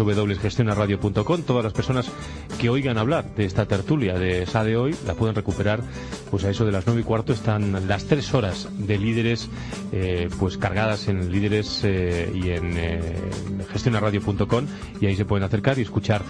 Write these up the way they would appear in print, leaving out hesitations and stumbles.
www.gestionarradio.com. Todas las personas que oigan hablar de esta tertulia de SADE hoy la pueden recuperar, pues a eso de las 9:15 están las 3 horas de líderes, pues cargadas en líderes y en gestionarradio.com, y ahí se pueden acercar y escuchar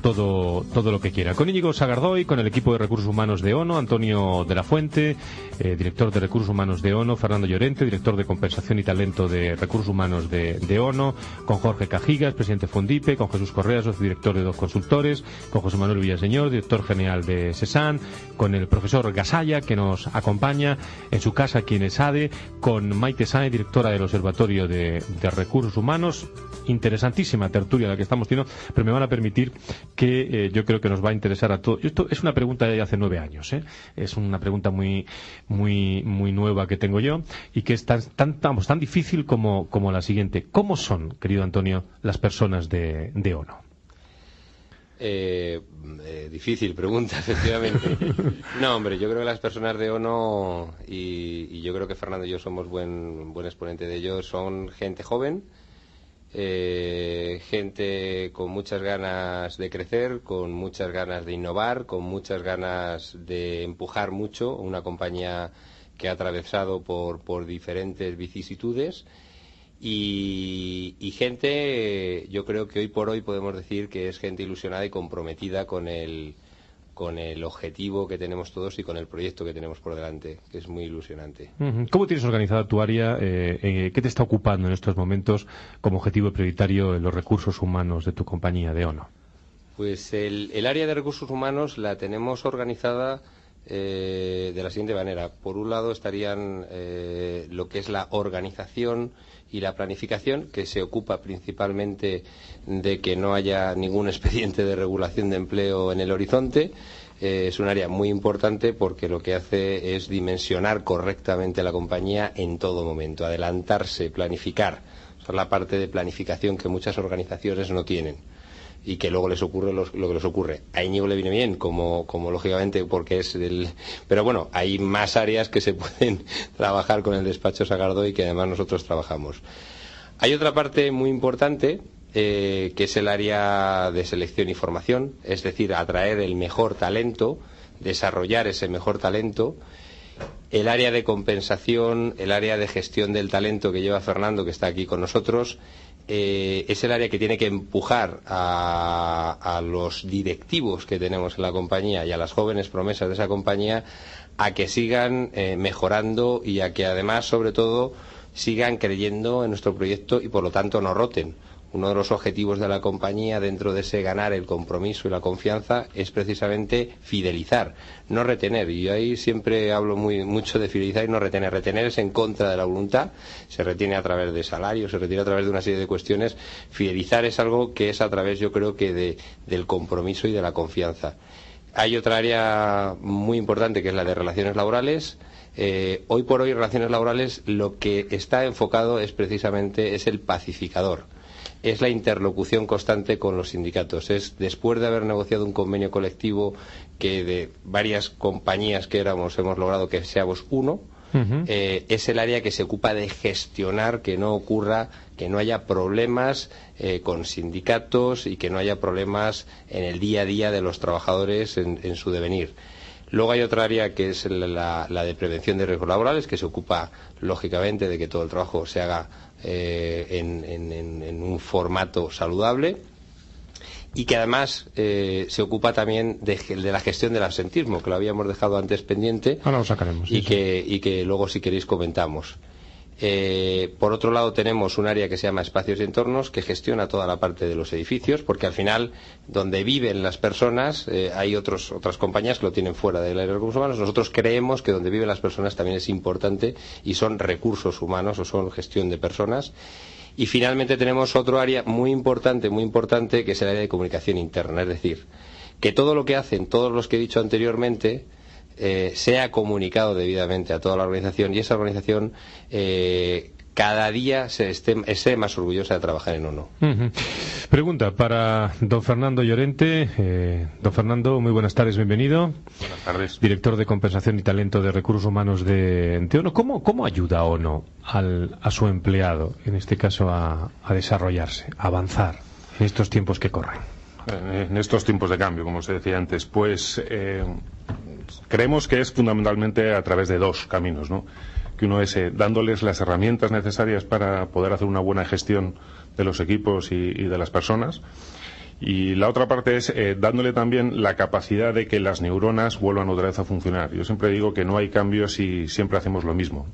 todo lo que quiera. Con Íñigo Sagardoy, con el equipo de Recursos Humanos de ONO, Antonio de la Fuente, director de Recursos Humanos de ONO, Fernando Llorente, director de Compensación y Talento de Recursos Humanos de ONO, con Jorge Cajigas, presidente de Fondipe, con Jesús Correa, socio director de 2 Consultores, con José Manuel Villaseñor, director general de SESAN, con el profesor Gasalla, que nos acompaña en su casa aquí en el SADE, con Maite Sáenz, directora del Observatorio de Recursos Humanos. Interesantísima tertulia la que estamos teniendo, pero me van a permitir que yo creo que nos va a interesar a todos. Esto es una pregunta de hace 9 años, es una pregunta muy nueva que tengo yo, y que es tan difícil como la siguiente. ¿Cómo son, querido Antonio, las personas de ONO? Difícil pregunta, efectivamente. No, hombre, yo creo que las personas de ONO, y yo creo que Fernando y yo somos buen exponente de ello, son gente joven, gente con muchas ganas de crecer, con muchas ganas de innovar, con muchas ganas de empujar mucho una compañía que ha atravesado por diferentes vicisitudes, y gente, yo creo que hoy por hoy podemos decir que es gente ilusionada y comprometida con el objetivo que tenemos todos y con el proyecto que tenemos por delante, que es muy ilusionante. ¿Cómo tienes organizada tu área? ¿Qué te está ocupando en estos momentos como objetivo prioritario en los recursos humanos de tu compañía de ONO? Pues el área de recursos humanos la tenemos organizada de la siguiente manera. Por un lado estarían lo que es la organización y la planificación, que se ocupa principalmente de que no haya ningún expediente de regulación de empleo en el horizonte. Es un área muy importante porque lo que hace es dimensionar correctamente la compañía en todo momento, adelantarse, planificar. Esa es la parte de planificación que muchas organizaciones no tienen y que luego les ocurre lo que les ocurre. A Íñigo le viene bien, como lógicamente, porque es pero bueno, hay más áreas que se pueden trabajar con el despacho Sagardoy, que además nosotros trabajamos. Hay otra parte muy importante, que es el área de selección y formación, es decir, atraer el mejor talento, desarrollar ese mejor talento. El área de compensación, el área de gestión del talento que lleva Fernando, que está aquí con nosotros, es el área que tiene que empujar a los directivos que tenemos en la compañía y a las jóvenes promesas de esa compañía a que sigan mejorando, y a que además, sobre todo, sigan creyendo en nuestro proyecto y por lo tanto no roten. Uno de los objetivos de la compañía, dentro de ese ganar el compromiso y la confianza, es precisamente fidelizar, no retener. Y yo ahí siempre hablo mucho de fidelizar y no retener. Retener es en contra de la voluntad, se retiene a través de salarios, se retiene a través de una serie de cuestiones. Fidelizar es algo que es a través, yo creo, que del compromiso y de la confianza. Hay otra área muy importante, que es la de relaciones laborales. Hoy por hoy, relaciones laborales, lo que está enfocado es precisamente el pacificador. Es la interlocución constante con los sindicatos. Es, después de haber negociado un convenio colectivo, que de varias compañías que hemos logrado que seamos uno, es el área que se ocupa de gestionar que no ocurra, que no haya problemas con sindicatos y que no haya problemas en el día a día de los trabajadores en su devenir. Luego hay otra área que es la de prevención de riesgos laborales, que se ocupa, lógicamente, de que todo el trabajo se haga en un formato saludable, y que además se ocupa también de la gestión del absentismo, que lo habíamos dejado antes pendiente. Ahora lo sacaremos. Y que luego, si queréis, comentamos. Por otro lado, tenemos un área que se llama espacios y entornos, que gestiona toda la parte de los edificios, porque al final, donde viven las personas, hay otras compañías que lo tienen fuera del área de recursos humanos. Nosotros creemos que donde viven las personas también es importante, y son recursos humanos, o son gestión de personas. Y finalmente tenemos otro área muy importante, que es el área de comunicación interna, es decir, que todo lo que hacen todos los que he dicho anteriormente sea comunicado debidamente a toda la organización, y esa organización cada día esté más orgullosa de trabajar en ONO. Pregunta para don Fernando Llorente. Don Fernando, muy buenas tardes, bienvenido. Buenas tardes. Director de Compensación y Talento de Recursos Humanos de ONO. ¿Cómo ayuda ONO a su empleado, en este caso, a desarrollarse, a avanzar en estos tiempos que corren? En estos tiempos de cambio, como se decía antes, pues creemos que es fundamentalmente a través de dos caminos, ¿no? Que uno es dándoles las herramientas necesarias para poder hacer una buena gestión de los equipos y de las personas. Y la otra parte es dándole también la capacidad de que las neuronas vuelvan otra vez a funcionar. Yo siempre digo que no hay cambios si siempre hacemos lo mismo.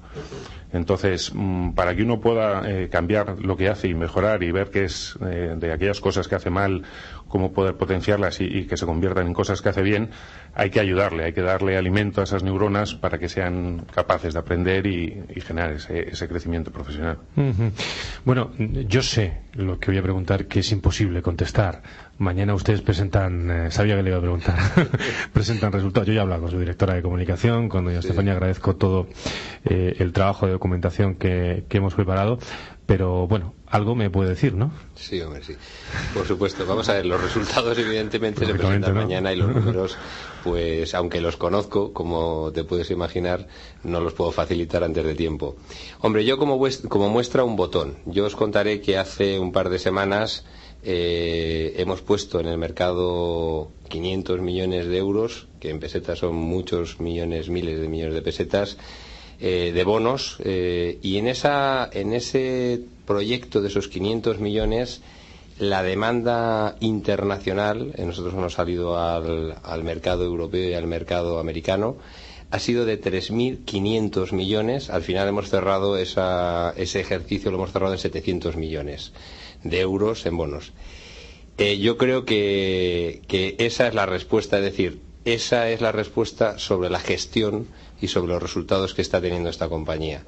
Entonces, para que uno pueda cambiar lo que hace y mejorar y ver qué es de aquellas cosas que hace mal, cómo poder potenciarlas y que se conviertan en cosas que hace bien, hay que ayudarle, hay que darle alimento a esas neuronas para que sean capaces de aprender y generar ese crecimiento profesional. Bueno, yo sé lo que voy a preguntar, que es imposible contestar. Mañana ustedes presentan, sabía que le iba a preguntar, presentan resultados. Yo ya he hablado con su directora de comunicación, con doña Estefanía, agradezco todo el trabajo de documentación que hemos preparado. Pero bueno, algo me puede decir, ¿no? Sí, hombre, sí. Por supuesto. Vamos a ver, los resultados evidentemente se presentan mañana y los números, pues aunque los conozco, como te puedes imaginar, no los puedo facilitar antes de tiempo. Hombre, yo como muestra un botón. Yo os contaré que hace un par de semanas hemos puesto en el mercado 500 millones de euros, que en pesetas son muchos millones, miles de millones de pesetas, de bonos, y en ese proyecto de esos 500 millones la demanda internacional, nosotros hemos salido al mercado europeo y al mercado americano, ha sido de 3.500 millones. Al final hemos cerrado ese ejercicio, lo hemos cerrado en 700 millones de euros en bonos. Yo creo que esa es la respuesta, es decir, esa es la respuesta sobre la gestión y sobre los resultados que está teniendo esta compañía.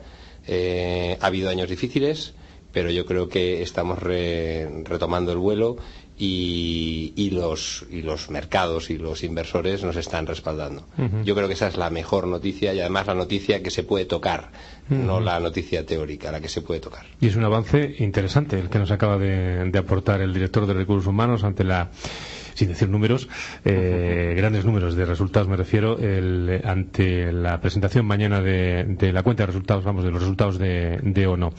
Ha habido años difíciles, pero yo creo que estamos retomando el vuelo y los mercados y los inversores nos están respaldando. Yo creo que esa es la mejor noticia y además la noticia que se puede tocar, no la noticia teórica, la que se puede tocar. Y es un avance interesante el que nos acaba de aportar el director de Recursos Humanos ante sin decir números, grandes números de resultados me refiero, ante la presentación mañana de la cuenta de resultados, vamos, de los resultados de ONO.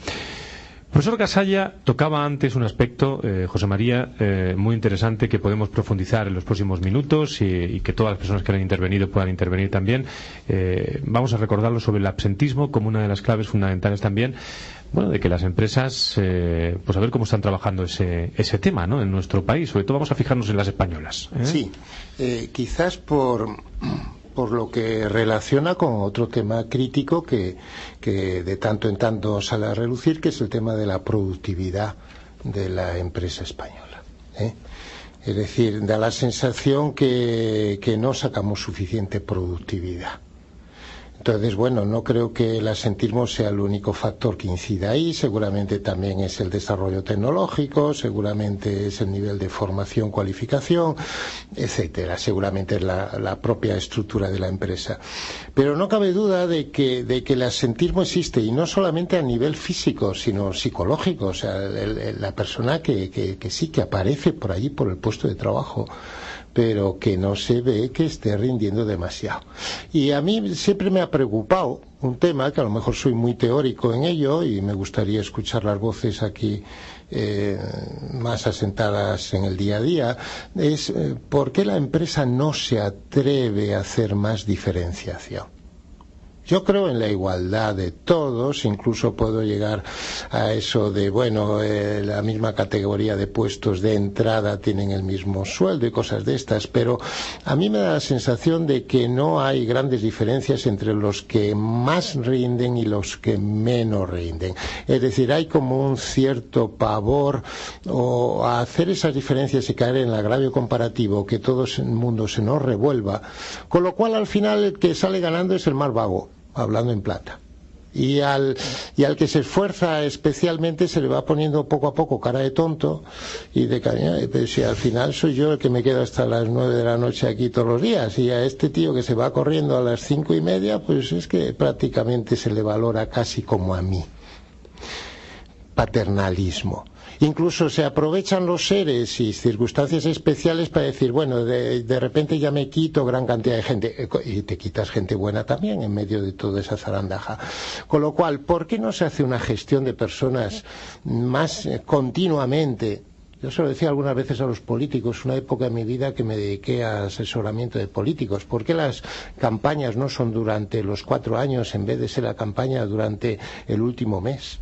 Profesor Gasalla tocaba antes un aspecto, José María, muy interesante que podemos profundizar en los próximos minutos y que todas las personas que han intervenido puedan intervenir también. Vamos a recordarlo sobre el absentismo como una de las claves fundamentales también, bueno, de que las empresas, pues a ver cómo están trabajando ese tema, ¿no?, en nuestro país. Sobre todo vamos a fijarnos en las españolas. Sí, quizás por lo que relaciona con otro tema crítico que de tanto en tanto sale a relucir, que es el tema de la productividad de la empresa española. Es decir, da la sensación que no sacamos suficiente productividad. Entonces, bueno, no creo que el asentismo sea el único factor que incida ahí. Seguramente también es el desarrollo tecnológico, seguramente es el nivel de formación, cualificación, etcétera. Seguramente es la propia estructura de la empresa. Pero no cabe duda de que el asentismo existe, y no solamente a nivel físico, sino psicológico. O sea, la persona que sí que aparece por allí, por el puesto de trabajo, pero que no se ve que esté rindiendo demasiado. Y a mí siempre me ha preocupado un tema, que a lo mejor soy muy teórico en ello y me gustaría escuchar las voces aquí más asentadas en el día a día, es ¿por qué la empresa no se atreve a hacer más diferenciación? Yo creo en la igualdad de todos, incluso puedo llegar a eso de, bueno, la misma categoría de puestos de entrada tienen el mismo sueldo y cosas de estas, pero a mí me da la sensación de que no hay grandes diferencias entre los que más rinden y los que menos rinden. Es decir, hay como un cierto pavor o a hacer esas diferencias y caer en el agravio comparativo, que todo el mundo se nos revuelva, con lo cual al final el que sale ganando es el más vago, hablando en plata. Y al que se esfuerza especialmente se le va poniendo poco a poco cara de tonto y de caña, pero si al final soy yo el que me quedo hasta las 9 de la noche aquí todos los días, y a este tío que se va corriendo a las 5:30, pues es que prácticamente se le valora casi como a mí. Paternalismo. Incluso se aprovechan los seres y circunstancias especiales para decir, bueno, de repente ya me quito gran cantidad de gente, y te quitas gente buena también en medio de toda esa zarandaja. Con lo cual, ¿por qué no se hace una gestión de personas más continuamente Yo se lo decía algunas veces a los políticos, una época en mi vida que me dediqué a asesoramiento de políticos. ¿Por qué las campañas no son durante los 4 años en vez de ser la campaña durante el último mes?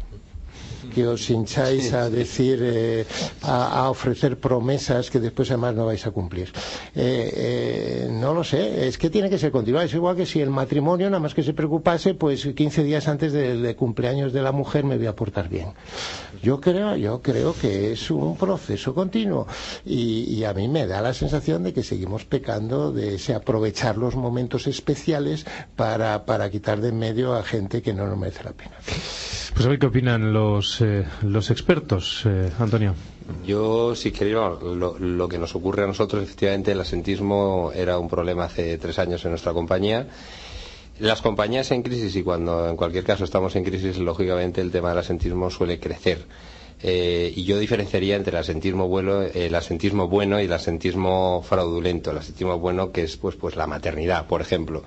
Que os hincháis a decir, a ofrecer promesas que después además no vais a cumplir. No lo sé, es que tiene que ser continuado. Es igual que si el matrimonio, nada más que se preocupase, pues 15 días antes del cumpleaños de la mujer me voy a portar bien. Yo creo que es un proceso continuo y a mí me da la sensación de que seguimos pecando de ese aprovechar los momentos especiales para quitar de en medio a gente que no nos merece la pena. Pues a ver qué opinan los expertos, Antonio. Yo, si queréis, lo que nos ocurre a nosotros, efectivamente, el asentismo era un problema hace 3 años en nuestra compañía. Las compañías en crisis, y cuando en cualquier caso estamos en crisis, lógicamente el tema del asentismo suele crecer. Y yo diferenciaría entre el asentismo bueno y el asentismo fraudulento. El asentismo bueno, que es pues la maternidad, por ejemplo,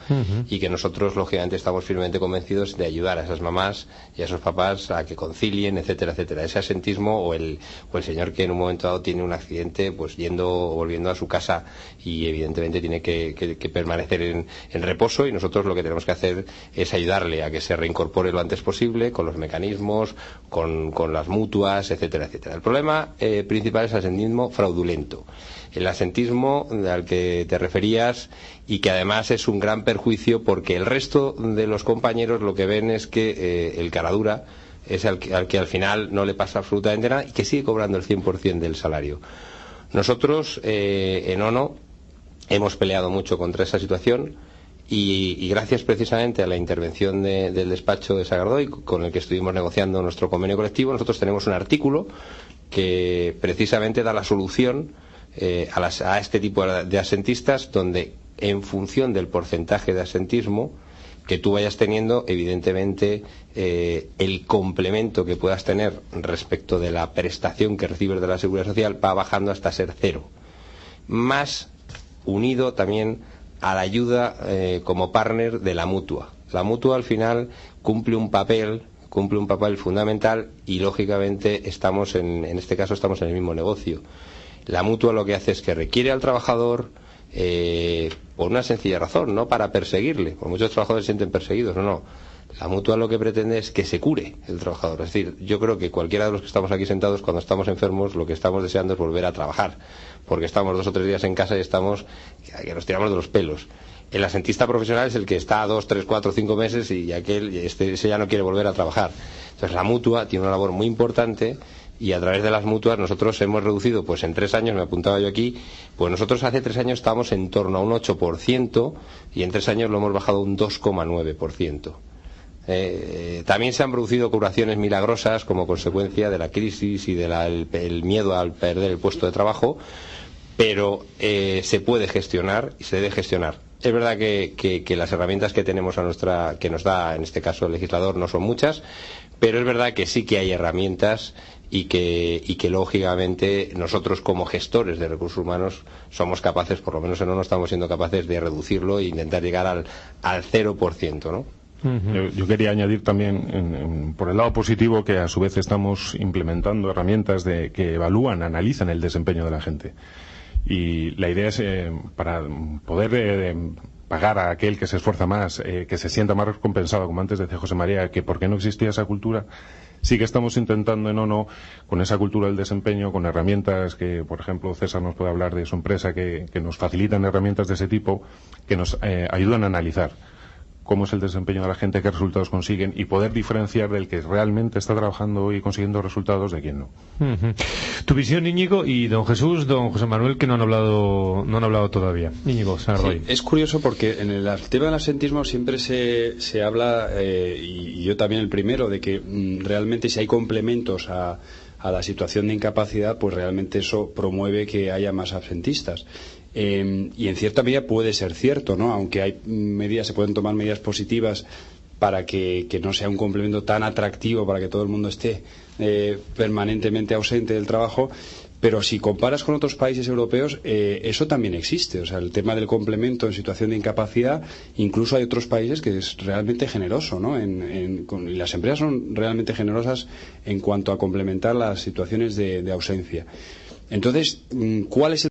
y que nosotros lógicamente estamos firmemente convencidos de ayudar a esas mamás y a esos papás a que concilien, etcétera, etcétera. Ese asentismo o el señor que en un momento dado tiene un accidente, pues yendo o volviendo a su casa y evidentemente tiene que permanecer en reposo, y nosotros lo que tenemos que hacer es ayudarle a que se reincorpore lo antes posible con los mecanismos, con las mutuas, etcétera, etcétera. El problema principal es el asentismo fraudulento, el asentismo al que te referías, y que además es un gran perjuicio porque el resto de los compañeros lo que ven es que el caradura es al que al final no le pasa absolutamente nada y que sigue cobrando el 100% del salario. Nosotros en ONO hemos peleado mucho contra esa situación. Y gracias precisamente a la intervención del despacho de Sagardoy, con el que estuvimos negociando nuestro convenio colectivo, nosotros tenemos un artículo que precisamente da la solución a este tipo de asentistas, donde en función del porcentaje de asentismo que tú vayas teniendo, evidentemente el complemento que puedas tener respecto de la prestación que recibes de la Seguridad Social va bajando hasta ser 0, más unido también a la ayuda como partner de la mutua. La mutua al final cumple un papel fundamental, y lógicamente en este caso estamos en el mismo negocio. La mutua lo que hace es que requiere al trabajador por una sencilla razón, no para perseguirle, porque muchos trabajadores se sienten perseguidos, no. La mutua lo que pretende es que se cure el trabajador. Es decir, yo creo que cualquiera de los que estamos aquí sentados, cuando estamos enfermos, lo que estamos deseando es volver a trabajar, porque estamos 2 o 3 días en casa y estamos que nos tiramos de los pelos. El asentista profesional es el que está 2, 3, 4, 5 meses y ese ya no quiere volver a trabajar. Entonces la mutua tiene una labor muy importante, y a través de las mutuas nosotros hemos reducido, pues en 3 años, me apuntaba yo aquí, pues nosotros hace 3 años estábamos en torno a un 8% y en 3 años lo hemos bajado a un 2,9%. También se han producido curaciones milagrosas como consecuencia de la crisis y del miedo al perder el puesto de trabajo, pero se puede gestionar y se debe gestionar. Es verdad que las herramientas que tenemos que nos da en este caso el legislador no son muchas, pero es verdad que sí que hay herramientas y que lógicamente nosotros como gestores de recursos humanos somos capaces, por lo menos en ONO estamos siendo capaces de reducirlo e intentar llegar al 0%, ¿no? Yo quería añadir también, por el lado positivo, que a su vez estamos implementando herramientas que evalúan, analizan el desempeño de la gente. Y la idea es, para poder pagar a aquel que se esfuerza más, que se sienta más recompensado, como antes decía José María, que por qué no existía esa cultura. Sí que estamos intentando en ONO, con esa cultura del desempeño, con herramientas que, por ejemplo, César nos puede hablar de su empresa, que nos facilitan herramientas de ese tipo, que nos ayudan a analizar cómo es el desempeño de la gente, qué resultados consiguen, y poder diferenciar del que realmente está trabajando y consiguiendo resultados de quien no. Tu visión, Íñigo, y don Jesús, don José Manuel, que no han hablado todavía. Íñigo, Sagardoy. Sí, es curioso porque en el tema del asentismo siempre se habla, y yo también el primero, de que realmente si hay complementos a la situación de incapacidad, pues realmente eso promueve que haya más absentistas. Y en cierta medida puede ser cierto, ¿no? Aunque hay se pueden tomar medidas positivas para que no sea un complemento tan atractivo para que todo el mundo esté permanentemente ausente del trabajo, pero si comparas con otros países europeos, eso también existe. O sea, el tema del complemento en situación de incapacidad, incluso hay otros países que es realmente generoso, ¿no? Y las empresas son realmente generosas en cuanto a complementar las situaciones de ausencia. Entonces, ¿cuál es el